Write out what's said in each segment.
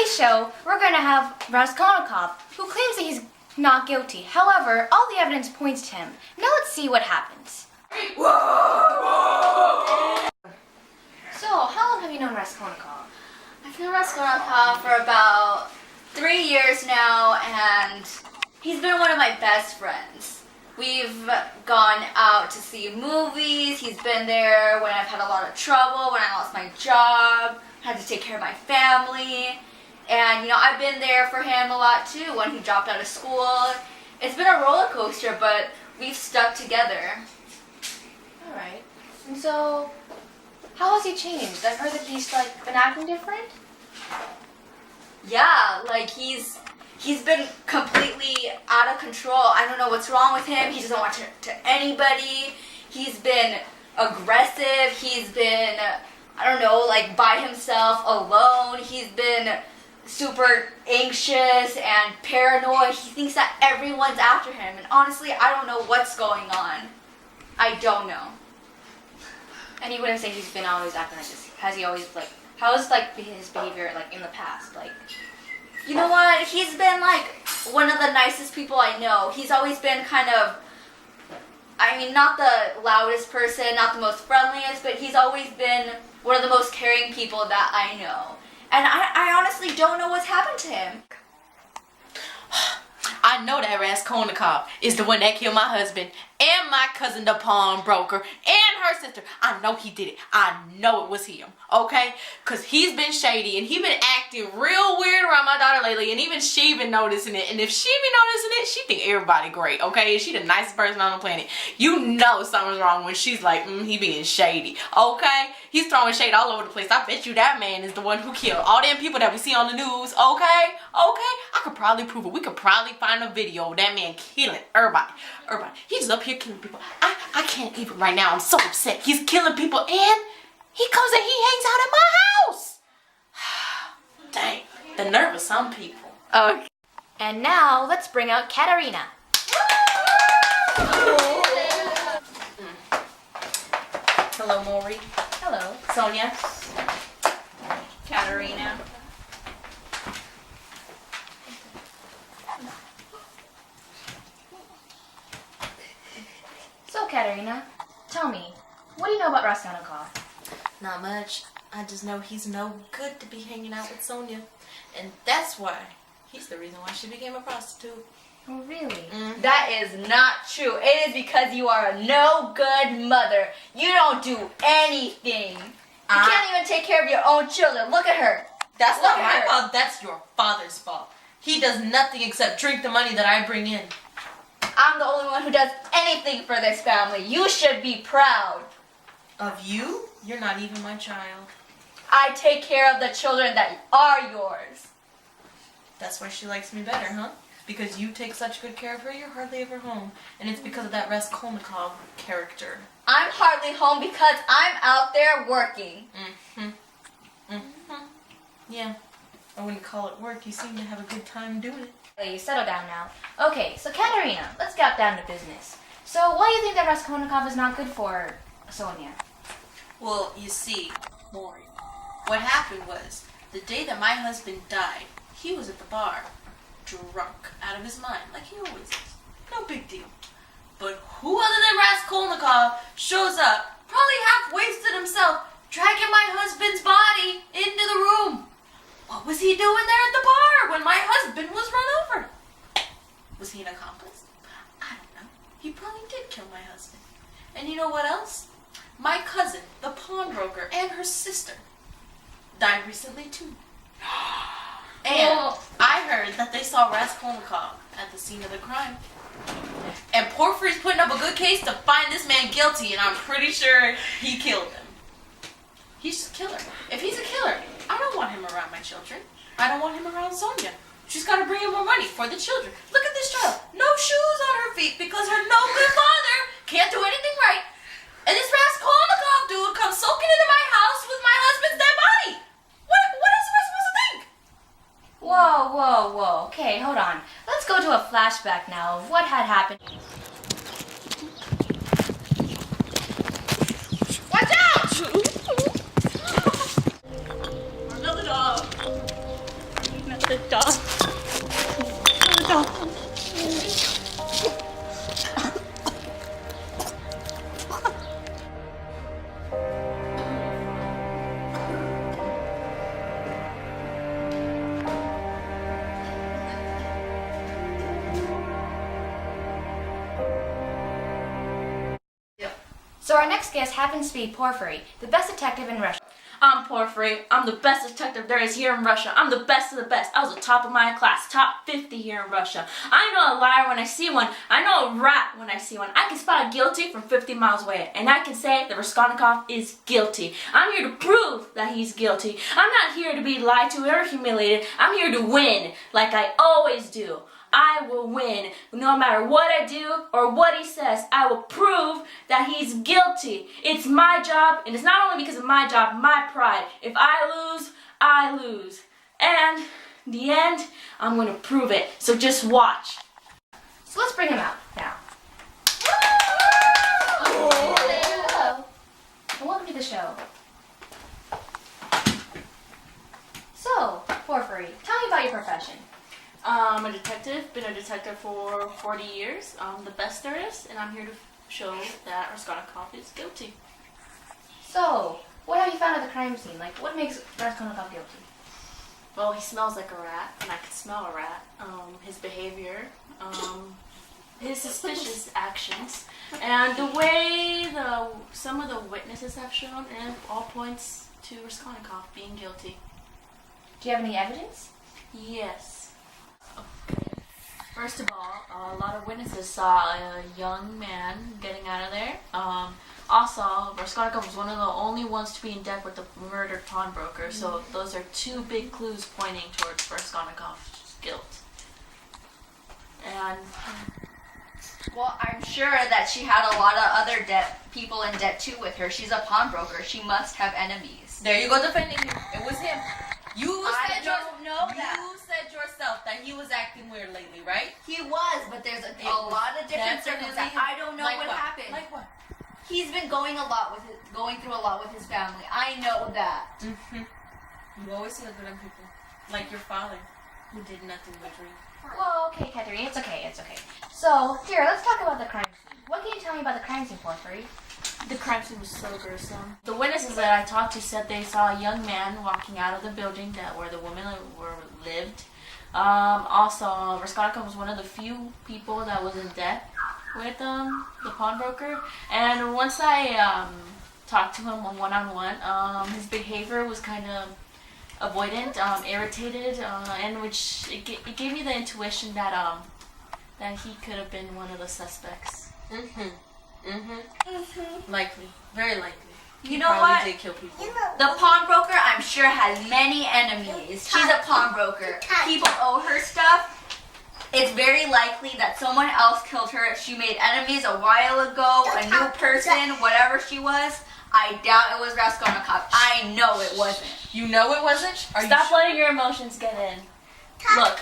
today's show, we're going to have Raskolnikov, who claims that he's not guilty. However, all the evidence points to him. Now let's see what happens. So, how long have you known Raskolnikov? I've known Raskolnikov for about 3 years now, and he's been one of my best friends. We've gone out to see movies. He's been there when I've had a lot of trouble, when I lost my job, had to take care of my family. And, you know, I've been there for him a lot too when he dropped out of school. It's been a roller coaster, but we've stuck together. Alright. And so, how has he changed? I've heard that he's, been acting different? Yeah, he's been completely out of control. I don't know what's wrong with him. He doesn't want to anybody. He's been aggressive. He's been, by himself, alone. He's been super anxious and paranoid. He thinks that everyone's after him. And honestly, I don't know what's going on. I don't know. And you wouldn't say he's been always acting like this. Has he always, how is, his behavior, in the past? You know what? He's been, one of the nicest people I know. He's always been kind of, not the loudest person, not the most friendliest, but he's always been one of the most caring people that I know. And I honestly don't know what's happened to him. I know that Raskolnikov is the one that killed my husband and my cousin, the pawnbroker, and her sister. I know he did it. I know it was him, okay? Because he's been shady, and he been acting real weird around my daughter lately, and even she been noticing it. And if she be noticing it, she think everybody great, okay? She the nicest person on the planet. You know something's wrong when she's like, he being shady, okay? He's throwing shade all over the place. I bet you that man is the one who killed all them people that we see on the news, okay? Okay? I could probably prove it. We could probably find a video of that man killing everybody. He's just up here killing people. I can't even right now. I'm so upset. He's killing people and he comes and he hangs out at my house. Dang. The nerve of some people. Okay. And now, let's bring out Katerina. Hello, Maury. Hello. Sonia. Katerina. So, Katerina, tell me, what do you know about Raskolnikov? Not much. I just know he's no good to be hanging out with Sonia. And that's why he's the reason why she became a prostitute. Oh, really? That is not true. It is because you are a no good mother. You don't do anything. You can't even take care of your own children. Look at her. That's Look not at my her. fault. That's your father's fault. He does nothing except drink the money that I bring in. I'm the only one who does anything for this family. You should be proud. Of you? You're not even my child. I take care of the children that are yours. That's why she likes me better, huh? Because you take such good care of her, you're hardly ever home. And it's because of that Raskolnikov character. I'm hardly home because I'm out there working. Yeah. I wouldn't call it work. You seem to have a good time doing it. Okay, you settle down now. Okay, so Katerina, let's get down to business. So, why do you think that Raskolnikov is not good for Sonia? Well, you see, Maury, what happened was, the day that my husband died, he was at the bar, drunk, out of his mind, like he always is. No big deal. But who other than Raskolnikov shows up, probably half wasted himself, dragging my husband's body into the room? What was he doing there at the bar when my husband was run over? Was he an accomplice? I don't know. He probably did kill my husband. And you know what else? My cousin, the pawnbroker, and her sister died recently too. And I heard that they saw Raskolnikov at the scene of the crime. And Porfiry's putting up a good case to find this man guilty, and I'm pretty sure he killed him. He's just a killer. If he's a killer, I don't want him around my children. I don't want him around Sonia. She's got to bring in more money for the children. Look at this child. No shoes on her feet because her no good father can't do anything right. And this Raskolnikov dude comes soaking into my house with my husband's dead body. What else am I supposed to think? Whoa. Okay, hold on. Let's go to a flashback now of what had happened. Watch out! Another dog. The dog. The dog. So our next guest happens to be Porphyry, the best detective in Russia. I'm Porphyry. I'm the best detective there is here in Russia. I'm the best of the best. I was the top of my class, top 50 here in Russia. I know a liar when I see one. I know a rat when I see one. I can spot a guilty from 50 miles away, and I can say that Raskolnikov is guilty. I'm here to prove that he's guilty. I'm not here to be lied to or humiliated. I'm here to win, like I always do. I will win. No matter what I do or what he says, I will prove that he's guilty. It's my job, and it's not only because of my job, my pride. If I lose, I lose. And in the end, I'm going to prove it. So just watch. So let's bring him out now. Hello. Hello. And welcome to the show. So, Porphyry, tell me about your profession. I'm a detective. Been a detective for 40 years. I'm the best there is, and I'm here to show that Raskolnikov is guilty. So, what have you found at the crime scene? Like, what makes Raskolnikov guilty? Well, he smells like a rat, and I can smell a rat. His behavior, his suspicious actions, and the way some of the witnesses have shown, and all points to Raskolnikov being guilty. Do you have any evidence? Yes. Okay. First of all, a lot of witnesses saw a young man getting out of there. Also, Raskolnikov was one of the only ones to be in debt with the murdered pawnbroker, so those are two big clues pointing towards Raskolnikov's guilt. And Well, I'm sure that she had a lot of other people in debt too with her. She's a pawnbroker. She must have enemies. There you go defending him. It was him. I don't know that. You said yourself that he was acting weird lately, right? He was, but there's a lot of different Definitely circumstances. him. I don't know Like what happened. Like what? He's been going through a lot with his family. I know that. Mm-hmm. You always see the good in people. Like your father, who did nothing but drink. Well, okay, Catherine, it's okay. So, here, let's talk about the crime scene. What can you tell me about the crime scene, Porphyry? the crime scene was so gruesome. The witnesses that I talked to said they saw a young man walking out of the building where the women lived. Also, Raskolnikov was one of the few people that was in debt with the pawnbroker. And once I talked to him one-on-one, his behavior was kind of avoidant, irritated, and which it gave me the intuition that he could have been one of the suspects. Likely. Very likely. You know Probably what? did kill people. The pawnbroker, I'm sure, has many enemies. She's a pawnbroker. People owe her stuff. It's very likely that someone else killed her. She made enemies a while ago, a new person, whatever she was. I doubt it was Raskolnikov. I know it wasn't. You know it wasn't? Are Stop you letting your emotions get in. Look,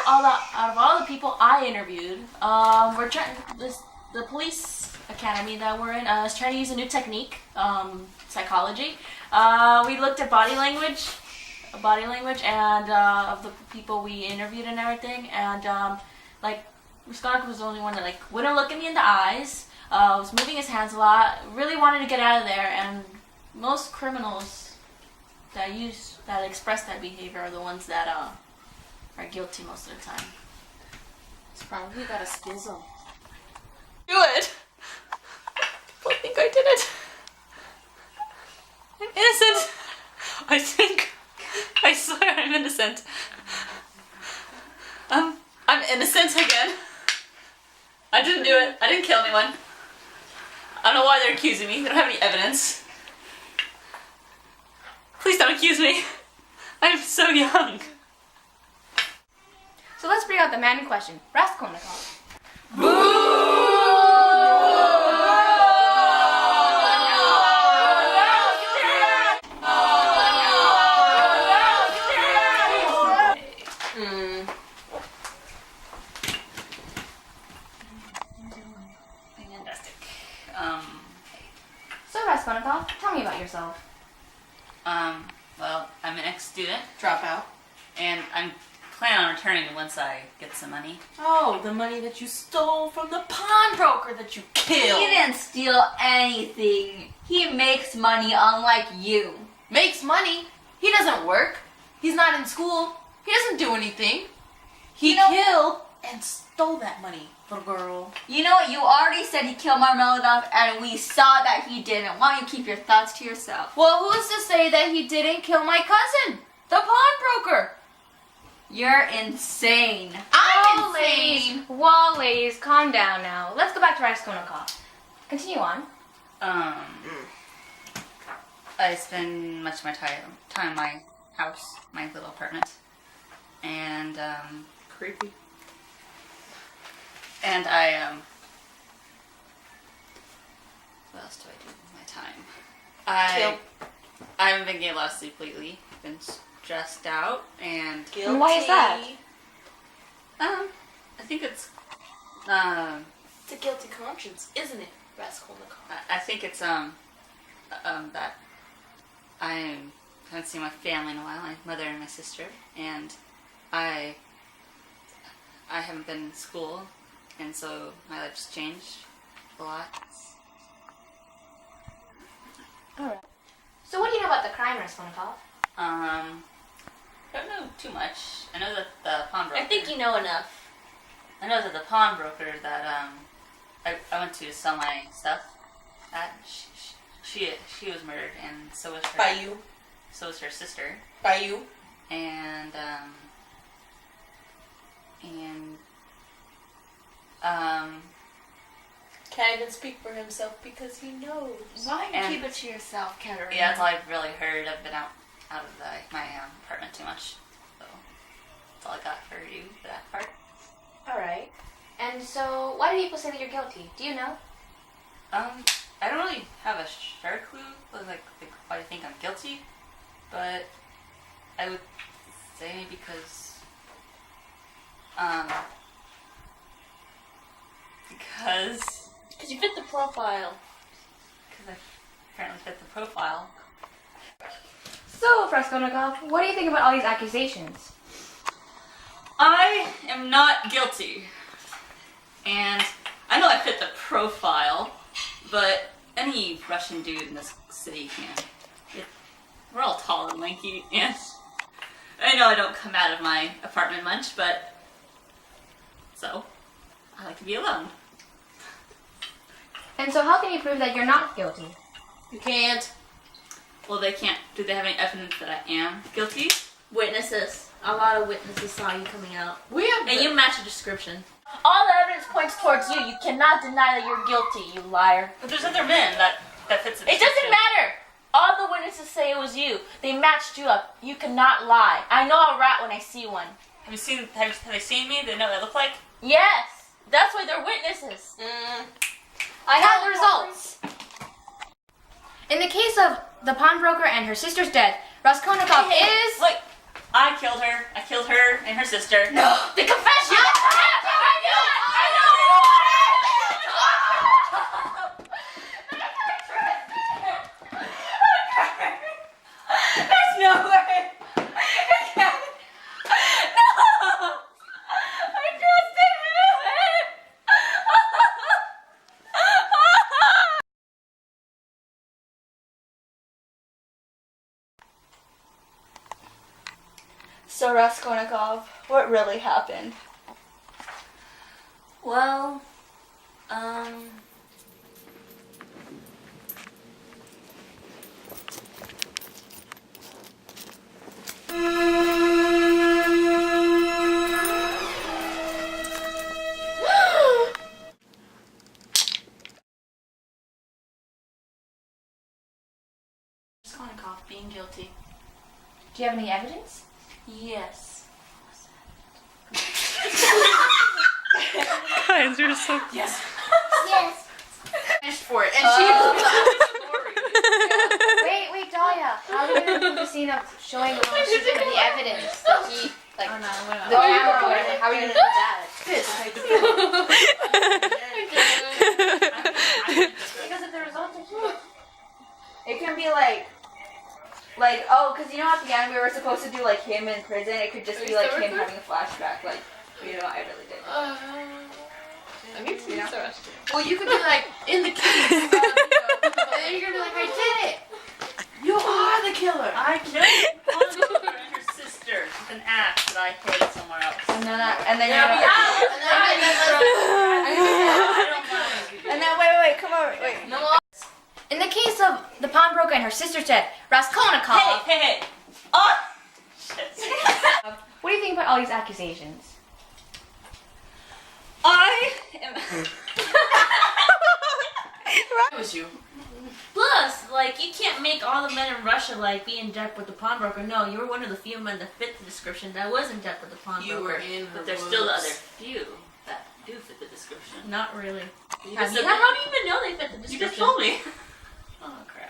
out of all the people I interviewed, we're trying the police academy that we're in is trying to use a new technique, psychology. We looked at body language, and of the people we interviewed and everything, and like Raskolnikov was the only one that wouldn't look me in the eyes, was moving his hands a lot, really wanted to get out of there, and most criminals that express that behavior are the ones that are guilty most of the time. It's probably got a schism. Do it! I think I did it. I'm innocent. I think. I swear I'm innocent. I'm innocent again. I didn't do it. I didn't kill anyone. I don't know why they're accusing me. They don't have any evidence. Please don't accuse me. I'm so young. So let's bring out the man in question, Raskolnikov. Fantastic. So Raskolnikov, tell me about yourself. Well, I'm an ex-student, Drop out. and I'm plan on returning it once I get some money. Oh, the money that you stole from the pawnbroker that you killed. He didn't steal anything. He makes money unlike you. Makes money. He doesn't work. He's not in school. He doesn't do anything. He killed and stole that money, little girl. You know what? You already said he killed Marmeladov, and we saw that he didn't. Why don't you keep your thoughts to yourself? Well, who's to say that he didn't kill my cousin, the pawnbroker? You're insane. I'm ladies, insane. whoa, ladies, calm down now. Let's go back to Raskolnikov. Continue on. I spend much of my time in my house, my little apartment, and Creepy. and I what else do I do with my time? I haven't been getting a lot of sleep lately. Been stressed out, and Guilty. Why is that? I think it's It's a guilty conscience, isn't it, Raskolnikov? I think it's that I haven't seen my family in a while, my mother and my sister, and I haven't been in school, and so my life's changed a lot. Alright. So what do you know about the crime, Raskolnikov? I don't know too much. I know that the pawnbroker. I think you know enough. I know that the pawnbroker that I went to sell my stuff at. She was murdered, and so was her. By you. So was her sister, By you. and Can't even speak for himself because he knows. Why And- keep it to yourself, Katerina? yeah, that's all I've really heard. I've been out of my apartment too much, so that's all I got for you for that part. Alright. And so, why do people say that you're guilty? Do you know? I don't really have a sure clue, like why I think I'm guilty, but I would say because Because you fit the profile. I apparently fit the profile. So, Raskolnikov, what do you think about all these accusations? I am not guilty, and I know I fit the profile, but any Russian dude in this city can. We're all tall and lanky, and I know I don't come out of my apartment much, but so I like to be alone. And so how can you prove that you're not guilty? You can't. Well, they can't. Do they have any evidence that I am guilty? Witnesses. A lot of witnesses saw you coming out. We have. And you match the description. All the evidence points towards you. You cannot deny that you're guilty, you liar. But there's other men that fits the It doesn't matter. All the witnesses say it was you. They matched you up. You cannot lie. I know a rat when I see one. Have they seen me? They know what I look like? Yes. That's why they're witnesses. I have the results. In the case of the pawnbroker and her sister's death, Raskolnikov is... Wait, I killed her. I killed her and her sister. No! The confession! There's no way! I can't. No! I just didn't do it! So, Raskolnikov, what really happened? Well, Raskolnikov being guilty. Do you have any evidence? Yes. Guys, you're so. Yes. Yes. Finished for it, and she was the story. Wait, Dahlia. How are we going to do the scene of showing the evidence that he, like, the camera or whatever? How are you going to do that? This. Because if the results are here, it can be like, oh, because you know at the end we were supposed to do like him in prison. It could just be like him having a flashback. Like, you know, I really did. I need to be arrested. Well, you could be like in the case, and then you're gonna be like, I did it. You are the killer. I killed Pawnbroker and her sister with an axe that I hid somewhere else. And then you're Yeah, and then wait, come on, wait. In the case of the pawnbroker and her sister said, Raskolnikov. Hey! Oh! Shit. What do you think about all these accusations? I am. It was you. Plus, like, you can't make all the men in Russia, like, be in debt with the pawnbroker. No, you were one of the few men that fit the description that was in debt with the pawnbroker. You were in her But there's still the other few that do fit the description. Not really. You How just do said you even know they fit the You description? just told me. Oh, crap.